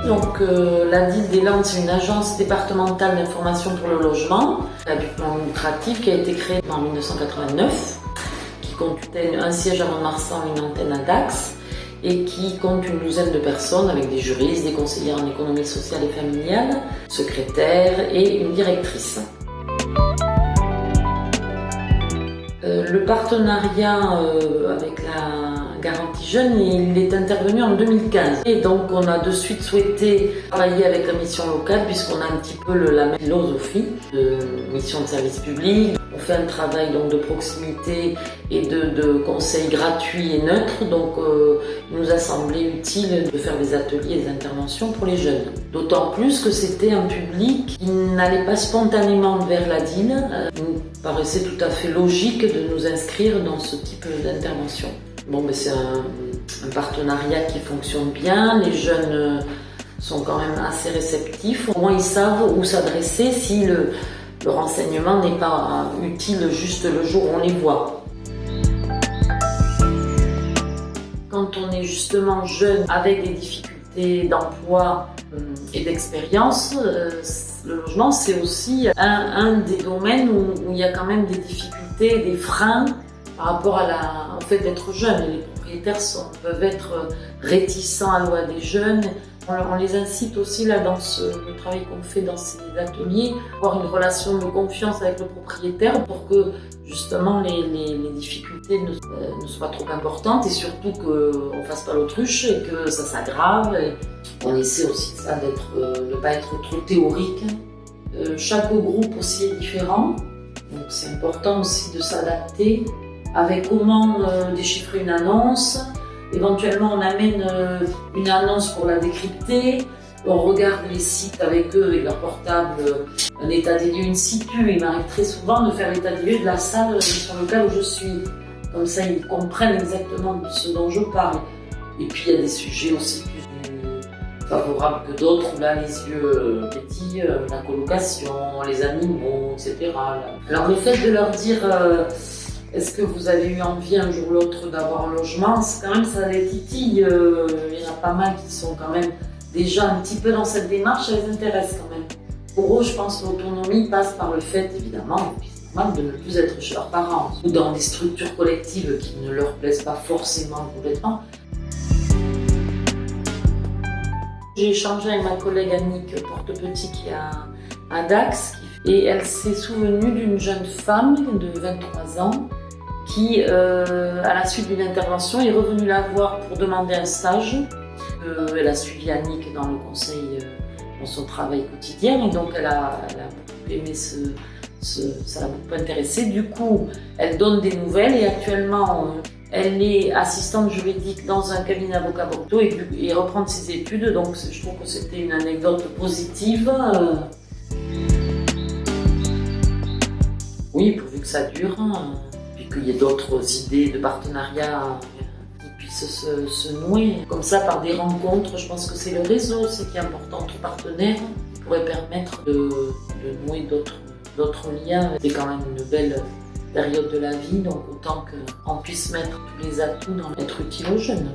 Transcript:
Donc la DIL des Landes, c'est une agence départementale d'information pour le logement à but non lucratif qui a été créée en 1989, qui compte un siège à Mont-de-Marsan et une antenne à Dax, et qui compte une douzaine de personnes avec des juristes, des conseillers en économie sociale et familiale, secrétaires et une directrice. Le partenariat avec la Garantie Jeunes, il est intervenu en 2015. Et donc on a de suite souhaité travailler avec la mission locale puisqu'on a un petit peu la même philosophie de mission de service public. On fait un travail donc de proximité et de conseils gratuits et neutres. Donc il nous a semblé utile de faire des ateliers et des interventions pour les jeunes. D'autant plus que c'était un public qui n'allait pas spontanément vers la DIL. Il nous paraissait tout à fait logique de nous inscrire dans ce type d'intervention. Bon, mais c'est un partenariat qui fonctionne bien. Les jeunes sont quand même assez réceptifs. Au moins, ils savent où s'adresser si le renseignement n'est pas utile juste le jour où on les voit. Quand on est justement jeune avec des difficultés d'emploi et d'expérience, le logement c'est aussi un des domaines où il y a quand même des difficultés, des freins par rapport au fait d'être jeune. Les propriétaires peuvent être réticents à louer à des jeunes. On les incite aussi là dans le travail qu'on fait dans ces ateliers, avoir une relation de confiance avec le propriétaire pour que justement les difficultés ne soient pas trop importantes et surtout qu'on ne fasse pas l'autruche et que ça s'aggrave. On essaie aussi de ça de ne pas être trop théorique. Chaque groupe aussi est différent, donc c'est important aussi de s'adapter avec comment déchiffrer une annonce. Éventuellement, on amène une annonce pour la décrypter. On regarde les sites avec eux, avec leur portable, un état des lieux in situ. Il m'arrive très souvent de faire l'état des lieux de la salle sur lequel où je suis. Comme ça, ils comprennent exactement ce dont je parle. Et puis, il y a des sujets aussi plus favorables que d'autres, où là, les yeux pétillent, la colocation, les animaux, etc. Alors, le fait de leur dire... est-ce que vous avez eu envie un jour ou l'autre d'avoir un logement? C'est quand même, ça les titille. Il y en a pas mal qui sont quand même déjà un petit peu dans cette démarche, ça les intéresse quand même. Pour eux, je pense que l'autonomie passe par le fait, évidemment, de ne plus être chez leurs parents ou dans des structures collectives qui ne leur plaisent pas forcément complètement. J'ai échangé avec ma collègue Annick Portepetit qui est à Dax et elle s'est souvenue d'une jeune femme de 23 ans qui, à la suite d'une intervention, est revenue la voir pour demander un stage. Elle a suivi Annick dans le conseil, dans son travail quotidien, et donc elle a beaucoup aimé ça l'a beaucoup intéressée. Du coup, elle donne des nouvelles et actuellement, elle est assistante juridique dans un cabinet d'avocats Bordeaux et reprend ses études. Donc, je trouve que c'était une anecdote positive. Oui, pourvu que ça dure. Puis qu'il y ait d'autres idées de partenariat qui puissent se nouer. Comme ça, par des rencontres, je pense que c'est le réseau aussi qui est important entre partenaires, qui pourrait permettre de nouer d'autres liens. C'est quand même une belle période de la vie, donc autant qu'on puisse mettre tous les atouts dans être utile aux jeunes.